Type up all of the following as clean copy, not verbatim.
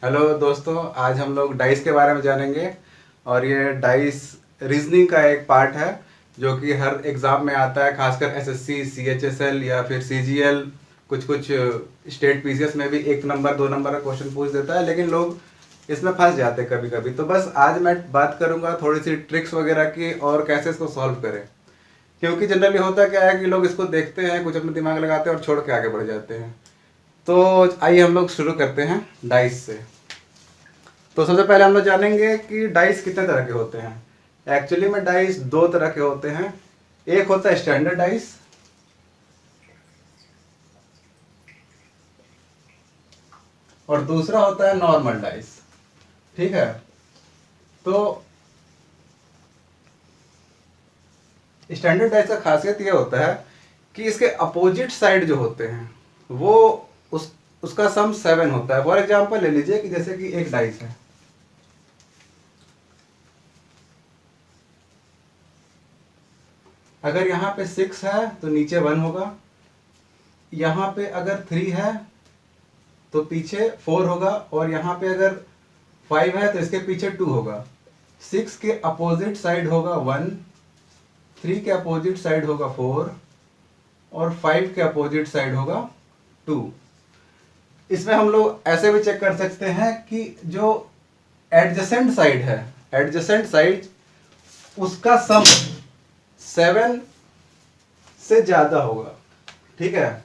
Hello दोस्तों, आज हम लोग डाइस के बारे में जानेंगे। और ये डाइस रीजनिंग का एक पार्ट है जो कि हर एग्ज़ाम में आता है, खासकर एसएससी, सीएचएसएल या फिर सीजीएल। कुछ कुछ स्टेट पीसीएस में भी 1 नंबर 2 नंबर का क्वेश्चन पूछ देता है, लेकिन लोग इसमें फंस जाते हैं कभी कभी। तो बस आज मैं बात करूंगा थोड़ी सी ट्रिक्स वगैरह की और कैसे इसको सॉल्व करें। क्योंकि जनरली होता क्या है कि लोग इसको देखते हैं, कुछ अपना दिमाग लगाते हैं और छोड़ के आगे बढ़ जाते हैं। तो आइए हम लोग शुरू करते हैं डाइस से। तो सबसे पहले हम लोग जानेंगे कि डाइस कितने तरह के होते हैं। एक्चुअली में डाइस 2 तरह के होते हैं। एक होता है स्टैंडर्ड डाइस और दूसरा होता है नॉर्मल डाइस। ठीक है। तो स्टैंडर्ड डाइस का खासियत ये होता है कि इसके अपोजिट साइड जो होते हैं वो उसका सम 7 होता है। फॉर एग्जांपल ले लीजिए कि जैसे कि एक डाइस है, अगर यहाँ पे 6 है तो नीचे 1 होगा, यहाँ पे अगर 3 है तो पीछे 4 होगा, और यहाँ पे अगर 5 है तो इसके पीछे 2 होगा। 6 के अपोजिट साइड होगा 1, 3 के अपोजिट साइड होगा 4 और 5 के अपोजिट साइड होगा 2। इसमें हम लोग ऐसे भी चेक कर सकते हैं कि जो एडजेसेंट साइड है, एडजेसेंट साइड उसका सम 7 से ज्यादा होगा। ठीक है।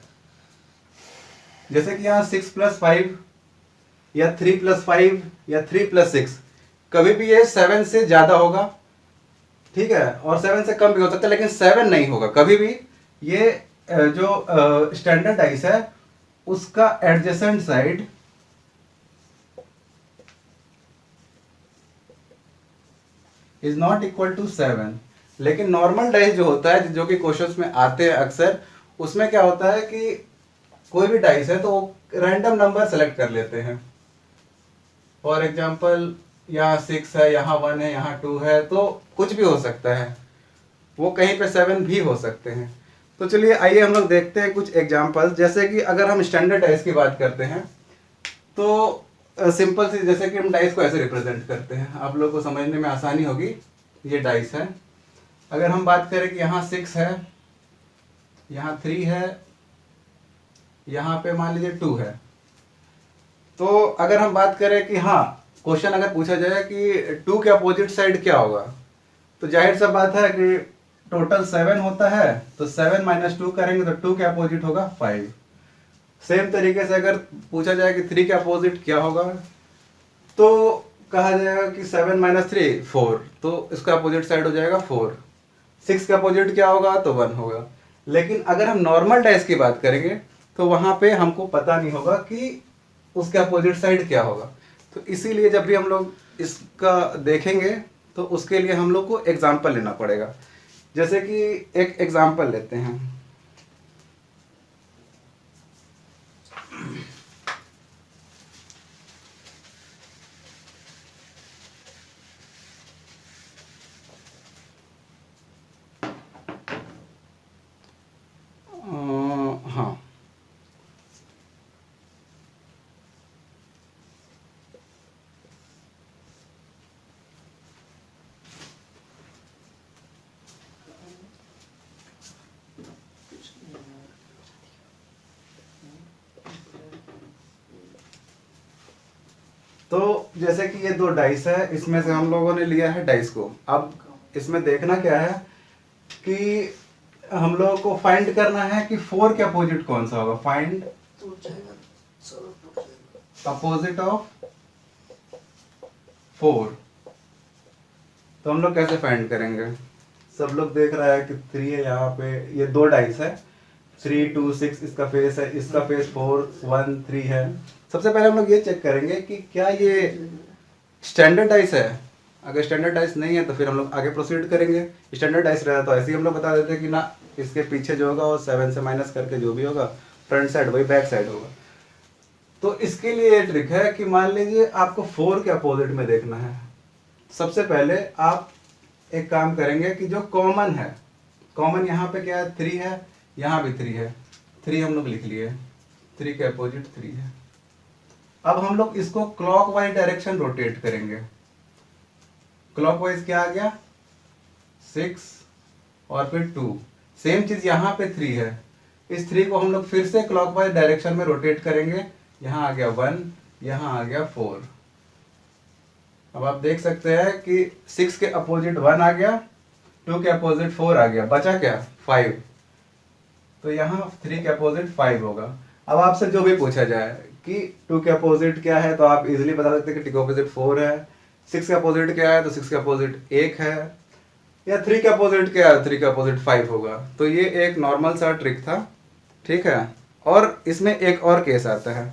जैसे कि यहाँ 6+5 या 3+5 या 3+6, कभी भी ये 7 से ज्यादा होगा। ठीक है। और 7 से कम भी हो सकता है, लेकिन 7 नहीं होगा कभी भी। ये जो स्टैंडर्ड डाइस है उसका adjacent side is not equal to 7। लेकिन नॉर्मल डाइस जो होता है, जो कि क्वेश्चंस में आते हैं अक्सर, उसमें क्या होता है कि कोई भी डाइस है तो रैंडम नंबर सेलेक्ट कर लेते हैं। फॉर एग्जांपल यहाँ 6 है, यहाँ 1 है, यहाँ 2 है, तो कुछ भी हो सकता है। वो कहीं पे 7 भी हो सकते हैं। तो चलिए आइए हम लोग देखते हैं कुछ एग्जांपल्स। जैसे कि अगर हम स्टैंडर्ड डाइस की बात करते हैं तो सिंपल सी, जैसे कि हम डाइस को ऐसे रिप्रेजेंट करते हैं, आप लोगों को समझने में आसानी होगी। ये डाइस है। अगर हम बात करें कि यहाँ 6 है, यहाँ 3 है, यहाँ पे मान लीजिए 2 है। तो अगर हम बात करें कि हाँ, क्वेश्चन अगर पूछा जाए कि 2 के अपोजिट साइड क्या होगा, तो जाहिर सा बात है कि टोटल 7 होता है, तो 7 - 2 करेंगे तो 2 के अपोजिट होगा 5। सेम तरीके से अगर पूछा जाए कि 3 के अपोजिट क्या होगा, तो कहा जाएगा कि 7 - 3 4, तो इसका अपोजिट साइड हो जाएगा 4। 6 के अपोजिट क्या होगा, तो 1 होगा। लेकिन अगर हम नॉर्मल डाइस की बात करेंगे तो वहां पे हमको पता नहीं होगा कि उसके अपोजिट साइड क्या होगा। तो इसीलिए जब भी हम लोग इसका देखेंगे तो उसके लिए हम लोग को एग्जाम्पल लेना पड़ेगा। जैसे कि एक एग्जाम्पल लेते हैं। हाँ, तो जैसे कि ये 2 डाइस है, इसमें से हम लोगों ने लिया है डाइस को। अब इसमें देखना क्या है कि हम लोगों को फाइंड करना है कि 4 के अपोजिट कौन सा होगा। Find opposite of 4। तो हम लोग कैसे फाइंड करेंगे। सब लोग देख रहा है कि 3 है, यहाँ पे ये 2 डाइस है, 3 2 6 इसका फेस है, इसका फेस 4 1 3 है। सबसे पहले हम लोग ये चेक करेंगे कि क्या ये स्टैंडर्ड डाइस है। अगर स्टैंडर्ड डाइस नहीं है तो फिर हम लोग आगे प्रोसीड करेंगे। स्टैंडर्ड डाइस रहता तो ऐसे ही हम लोग बता देते हैं कि ना, इसके पीछे जो होगा वो 7 से माइनस करके जो भी होगा फ्रंट साइड वही बैक साइड होगा। तो इसके लिए ये ट्रिक है कि मान लीजिए आपको 4 के अपोजिट में देखना है। सबसे पहले आप एक काम करेंगे कि जो कॉमन है, कॉमन यहाँ पे क्या है, 3 है, यहाँ भी 3 है। 3 हम लोग लिख लिए, 3 के अपोजिट 3 है। अब हम लोग इसको क्लॉकवाइज डायरेक्शन रोटेट करेंगे। क्लॉकवाइज क्या आ गया 6 और फिर 2। सेम चीज यहाँ पे 3 है, इस 3 को हम लोग फिर से क्लॉकवाइज डायरेक्शन में रोटेट करेंगे। यहाँ आ गया 1, यहाँ आ गया 4। अब आप देख सकते हैं कि 6 के अपोजिट 1 आ गया, 2 के अपोजिट 4 आ गया, बचा क्या 5। तो यहाँ 3 के अपोजिट 5 होगा। अब आपसे जो भी पूछा जाए कि 2 के अपोजिट क्या है, तो आप इजीली बता सकते हैं कि 2 के अपोजिट 4 है। 6 के अपोजिट क्या है, तो 6 के अपोजिट 1 है। या 3 के अपोजिट क्या है, 3 के अपोजिट 5 होगा। तो ये एक नॉर्मल सा ट्रिक था, ठीक है। और इसमें एक और केस आता है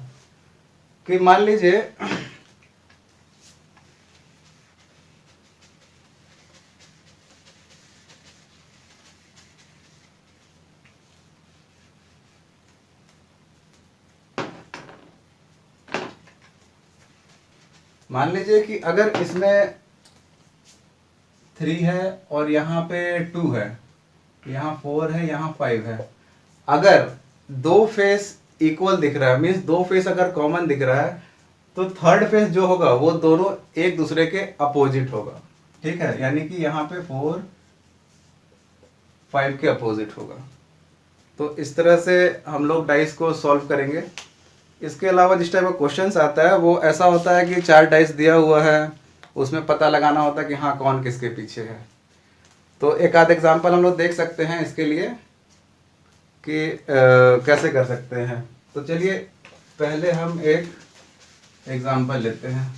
कि मान लीजिए कि अगर इसमें 3 है और यहाँ पे 2 है, यहाँ 4 है, यहाँ 5 है। अगर दो फेस इक्वल दिख रहा है, मीन्स दो फेस अगर कॉमन दिख रहा है, तो थर्ड फेस जो होगा वो दोनों एक दूसरे के अपोजिट होगा, ठीक है। यानी कि यहाँ पे 4 5 के अपोजिट होगा। तो इस तरह से हम लोग डाइस को सॉल्व करेंगे। इसके अलावा जिस टाइप का क्वेश्चंस आता है वो ऐसा होता है कि 4 डाइस दिया हुआ है, उसमें पता लगाना होता है कि हाँ कौन किसके पीछे है। तो एक आध एग्जांपल हम लोग देख सकते हैं इसके लिए कि कैसे कर सकते हैं। तो चलिए पहले हम एक एग्जांपल लेते हैं।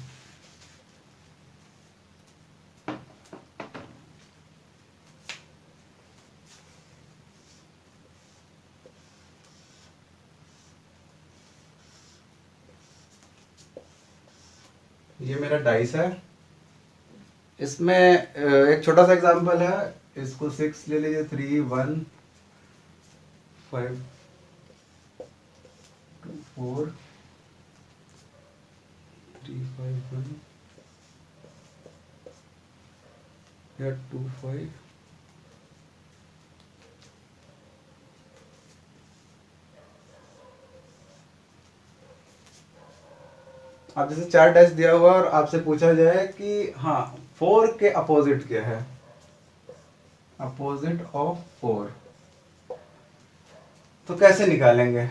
ये मेरा डाइस है, इसमें एक छोटा सा एग्जांपल है। इसको 6 ले लीजिए, 3 1 5 2 4 3 5 1 या 2 5। अब जैसे 4 डैश दिया हुआ और आपसे पूछा जाए कि हाँ 4 के अपोजिट क्या है, अपोजिट ऑफ 4, तो कैसे निकालेंगे।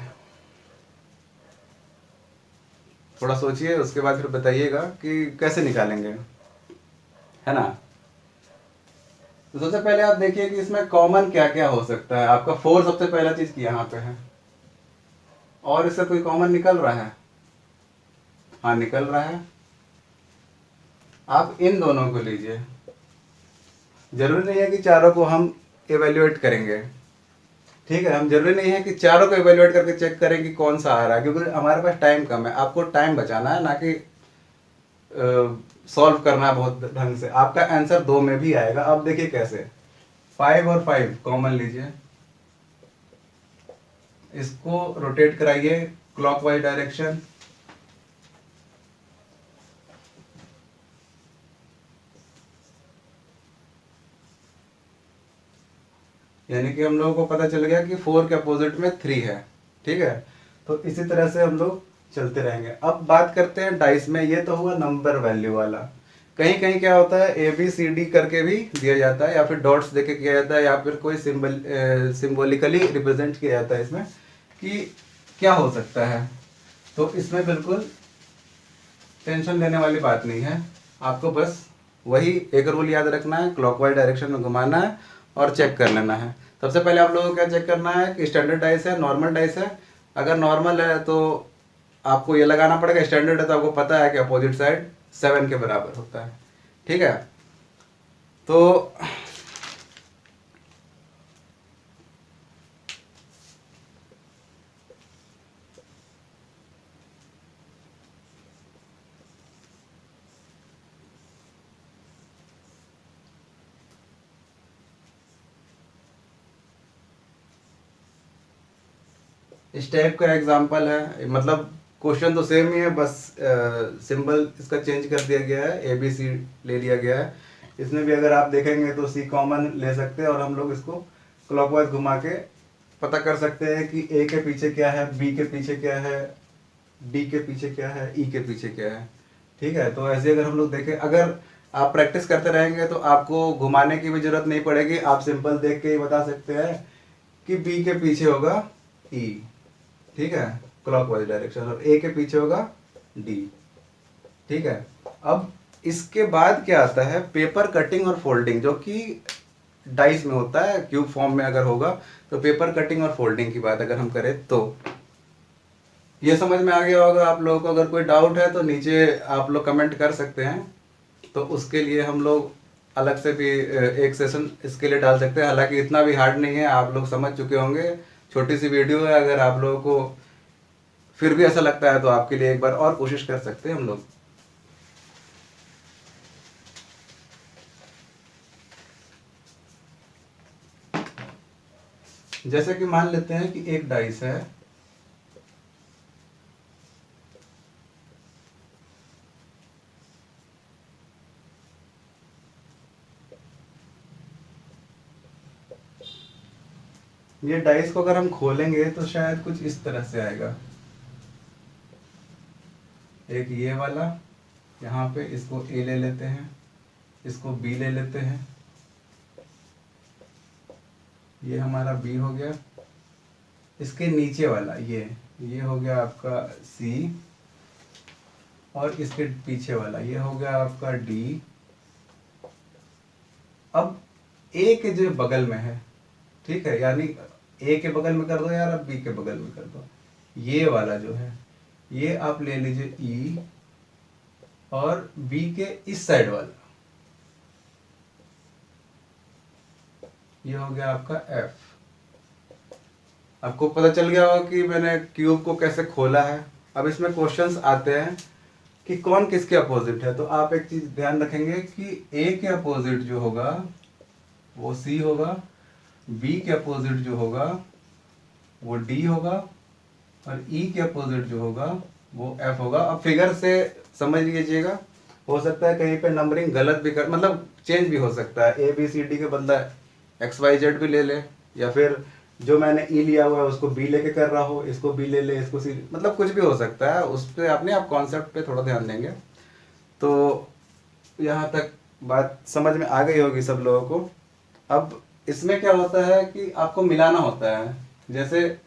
थोड़ा सोचिए, उसके बाद फिर बताइएगा कि कैसे निकालेंगे, है ना। तो सबसे पहले आप देखिए कि इसमें कॉमन क्या क्या हो सकता है। आपका 4 सबसे पहला चीज की यहाँ पे है, और इससे कोई कॉमन निकल रहा है, हाँ निकल रहा है। आप इन दोनों को लीजिए, जरूरी नहीं है कि चारों को हम इवेल्युएट करेंगे, ठीक है। हम जरूरी नहीं है कि चारों को इवेल्युएट करके चेक करें कि कौन सा आ रहा है, क्योंकि हमारे पास टाइम कम है। आपको टाइम बचाना है, ना कि सॉल्व करना है बहुत ढंग से। आपका आंसर 2 में भी आएगा। अब देखिए कैसे, 5 और 5 कॉमन लीजिए, इसको रोटेट कराइए क्लॉकवाइज डायरेक्शन। यानी कि हम लोगों को पता चल गया कि 4 के अपोजिट में 3 है, ठीक है। तो इसी तरह से हम लोग चलते रहेंगे। अब बात करते हैं डाइस में। ये तो हुआ नंबर वैल्यू वाला। कहीं कहीं क्या होता है ABCD करके भी दिया जाता है, या फिर डॉट्स देके किया जाता है, या फिर कोई सिंबॉलिकली रिप्रेजेंट किया जाता है इसमें कि क्या हो सकता है। तो इसमें बिल्कुल टेंशन लेने वाली बात नहीं है। आपको बस वही एक रूल याद रखना है, क्लॉकवाइज डायरेक्शन में घुमाना है और चेक कर लेना है। सबसे पहले आप लोगों को क्या चेक करना है कि स्टैंडर्ड डाइस है, नॉर्मल डाइस है। अगर नॉर्मल है तो आपको ये लगाना पड़ेगा, स्टैंडर्ड है तो आपको पता है कि अपोजिट साइड 7 के बराबर होता है, ठीक है। तो इस टाइप का एग्जांपल है, मतलब क्वेश्चन तो सेम ही है, बस सिंबल इसका चेंज कर दिया गया है, ABC ले लिया गया है। इसमें भी अगर आप देखेंगे तो C कॉमन ले सकते हैं, और हम लोग इसको क्लॉकवाइज घुमा के पता कर सकते हैं कि A के पीछे क्या है, B के पीछे क्या है, डी के पीछे क्या है, ई के पीछे क्या है। ठीक है, तो ऐसे अगर हम लोग देखें, अगर आप प्रैक्टिस करते रहेंगे तो आपको घुमाने की भी जरूरत नहीं पड़ेगी, आप सिंपल देख के ही बता सकते हैं कि बी के पीछे होगा ई, ठीक है, क्लॉकवाइज डायरेक्शन, और ए के पीछे होगा डी। ठीक है, अब इसके बाद क्या आता है, पेपर कटिंग और फोल्डिंग, जो कि डाइस में होता है, क्यूब फॉर्म में अगर होगा तो पेपर कटिंग और फोल्डिंग की बात अगर हम करें तो ये समझ में आ गया होगा आप लोगों को। अगर कोई डाउट है तो नीचे आप लोग कमेंट कर सकते हैं, तो उसके लिए हम लोग अलग से भी एक सेशन इसके लिए डाल सकते हैं। हालांकि इतना भी हार्ड नहीं है, आप लोग समझ चुके होंगे, छोटी सी वीडियो है। अगर आप लोगों को फिर भी ऐसा लगता है तो आपके लिए एक बार और कोशिश कर सकते हैं हम लोग। जैसे कि मान लेते हैं कि एक डाइस है, ये डाइस को अगर हम खोलेंगे तो शायद कुछ इस तरह से आएगा। एक ये वाला, यहाँ पे इसको ए ले लेते हैं, इसको बी ले लेते हैं, ये हमारा बी हो गया। इसके नीचे वाला ये हो गया आपका सी, और इसके पीछे वाला ये हो गया आपका डी। अब ए के जो बगल में है, ठीक है, यानी ए के बगल में कर दो यार, अब बी के बगल में कर दो, ये वाला जो है ये आप ले लीजिए ई, और बी के इस साइड वाला ये हो गया आपका एफ। आपको पता चल गया होगा कि मैंने क्यूब को कैसे खोला है। अब इसमें क्वेश्चंस आते हैं कि कौन किसके अपोजिट है, तो आप एक चीज ध्यान रखेंगे कि ए के अपोजिट जो होगा वो सी होगा, बी के अपोजिट जो होगा वो डी होगा, और ई के अपोजिट जो होगा वो एफ होगा। अब फिगर से समझ लीजिएगा, हो सकता है कहीं पे नंबरिंग गलत भी कर, मतलब चेंज भी हो सकता है, ए बी सी डी के बदला एक्स वाई जेड भी ले ले, या फिर जो मैंने ई लिया हुआ है उसको बी लेके कर रहा हो, इसको बी ले ले, इसको सी, मतलब कुछ भी हो सकता है। उस पर अपने आप कॉन्सेप्ट पे थोड़ा ध्यान देंगे। तो यहाँ तक बात समझ में आ गई होगी सब लोगों को। अब इसमें क्या होता है कि आपको मिलाना होता है। जैसे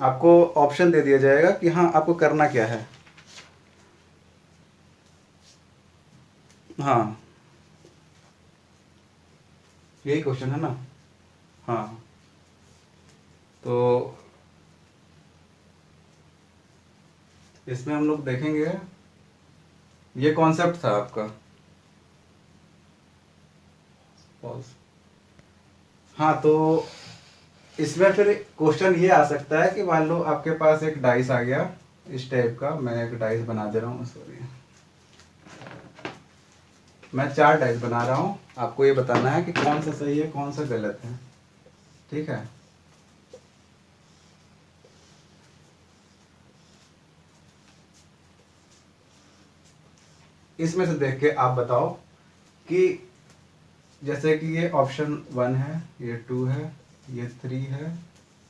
आपको ऑप्शन दे दिया जाएगा कि हाँ आपको करना क्या है। हाँ, यही क्वेश्चन है ना। हाँ, तो इसमें हम लोग देखेंगे, ये कॉन्सेप्ट था आपका। हाँ, तो इसमें फिर क्वेश्चन ये आ सकता है कि मान लो आपके पास एक डाइस आ गया इस टाइप का, मैं एक डाइस बना दे रहा हूँ, सॉरी मैं 4 डाइस बना रहा हूँ। आपको ये बताना है कि कौन सा सही है कौन सा गलत है, ठीक है। इसमें से देख के आप बताओ कि जैसे कि ये ऑप्शन 1 है, ये 2 है, ये 3 है,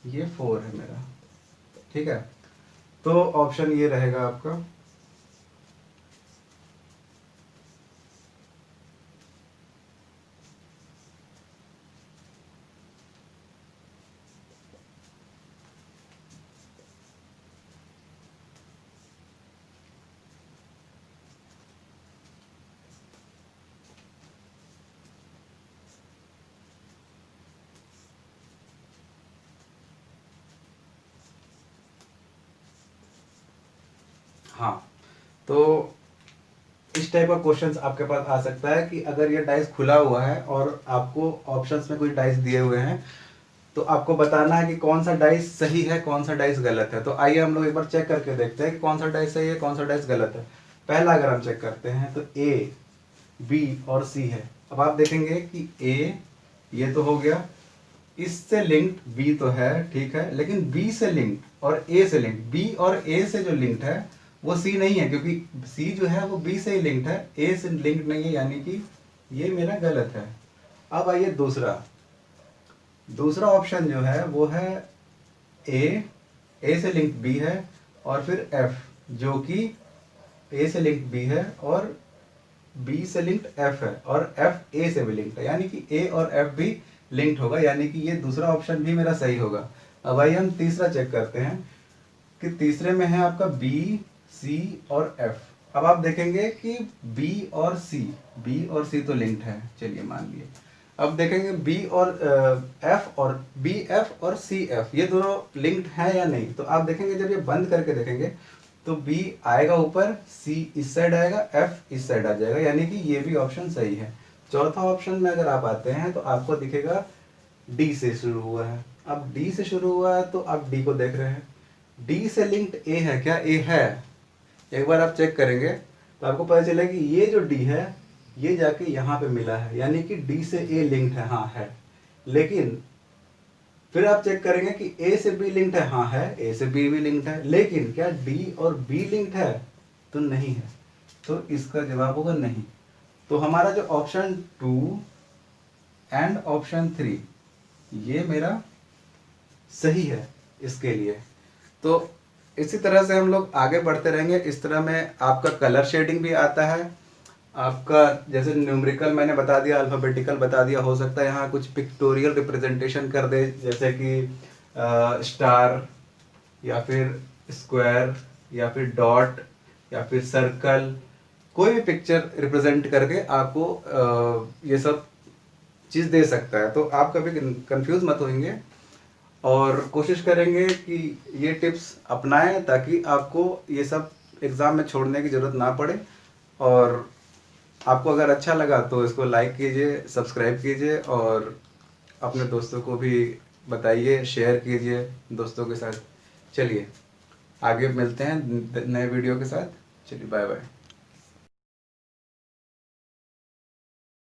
ये 4 है मेरा, ठीक है। तो ऑप्शन ये रहेगा आपका, हाँ, तो इस टाइप का क्वेश्चंस आपके पास आ सकता है कि अगर ये डाइस खुला हुआ है और आपको ऑप्शंस में कुछ डाइस दिए हुए हैं, तो आपको बताना है कि कौन सा डाइस सही है कौन सा डाइस गलत है। तो आइए हम लोग एक बार चेक करके देखते हैं कि कौन सा डाइस सही है कौन सा डाइस गलत है। पहला अगर हम चेक करते हैं तो ए, बी और सी है। अब आप देखेंगे कि ए ये तो हो गया, इससे लिंक्ड बी तो है, ठीक है, लेकिन बी से लिंक्ड और ए से लिंक्ड, बी और ए से जो लिंक्ड है वो सी नहीं है, क्योंकि सी जो है वो बी से ही लिंक्ड है, ए से लिंक्ड नहीं है, यानी कि ये मेरा गलत है। अब आइए दूसरा ऑप्शन जो है वो है ए से लिंक्ड बी है, और फिर एफ जो कि ए से लिंक्ड बी है और बी से लिंक्ड एफ है और एफ ए से भी लिंक्ड है, यानी कि ए और एफ भी लिंक्ड होगा, यानी कि ये दूसरा ऑप्शन भी मेरा सही होगा। अब आइए हम तीसरा चेक करते हैं कि तीसरे में है आपका बी सी और एफ। अब आप देखेंगे कि बी और सी तो लिंक्ड है, चलिए मान लिए। अब देखेंगे बी और एफ और बी एफ और सी एफ ये दोनों लिंक्ड हैं या नहीं। तो आप देखेंगे जब ये बंद करके देखेंगे तो बी आएगा ऊपर, सी इस साइड आएगा, एफ इस साइड आ जाएगा, यानी कि ये भी ऑप्शन सही है। चौथा ऑप्शन में अगर आप आते हैं तो आपको दिखेगा डी से शुरू हुआ है। अब डी से शुरू हुआ है तो आप डी को देख रहे हैं, डी से लिंक्ड ए है क्या? ए है। एक बार आप चेक करेंगे तो आपको पता चलेगा कि ये जो डी है ये जाके यहाँ पे मिला है, यानी कि डी से ए लिंक्ड है, हाँ है। लेकिन फिर आप चेक करेंगे कि ए से बी लिंक्ड है, हाँ है, ए से बी भी लिंक्ड है, लेकिन क्या डी और बी लिंक्ड है? तो नहीं है, तो इसका जवाब होगा नहीं। तो हमारा जो ऑप्शन 2 एंड ऑप्शन 3 ये मेरा सही है इसके लिए। तो इसी तरह से हम लोग आगे बढ़ते रहेंगे। इस तरह में आपका कलर शेडिंग भी आता है, आपका जैसे न्यूमेरिकल मैंने बता दिया, अल्फ़ाबेटिकल बता दिया, हो सकता है यहाँ कुछ पिक्टोरियल रिप्रेजेंटेशन कर दे, जैसे कि स्टार या फिर स्क्वायर या फिर डॉट या फिर सर्कल, कोई भी पिक्चर रिप्रेजेंट करके आपको ये सब चीज़ दे सकता है। तो आप कभी कंफ्यूज मत होंगे और कोशिश करेंगे कि ये टिप्स अपनाएं ताकि आपको ये सब एग्ज़ाम में छोड़ने की ज़रूरत ना पड़े। और आपको अगर अच्छा लगा तो इसको लाइक कीजिए, सब्सक्राइब कीजिए और अपने दोस्तों को भी बताइए, शेयर कीजिए दोस्तों के साथ। चलिए आगे मिलते हैं नए वीडियो के साथ। चलिए बाय बाय।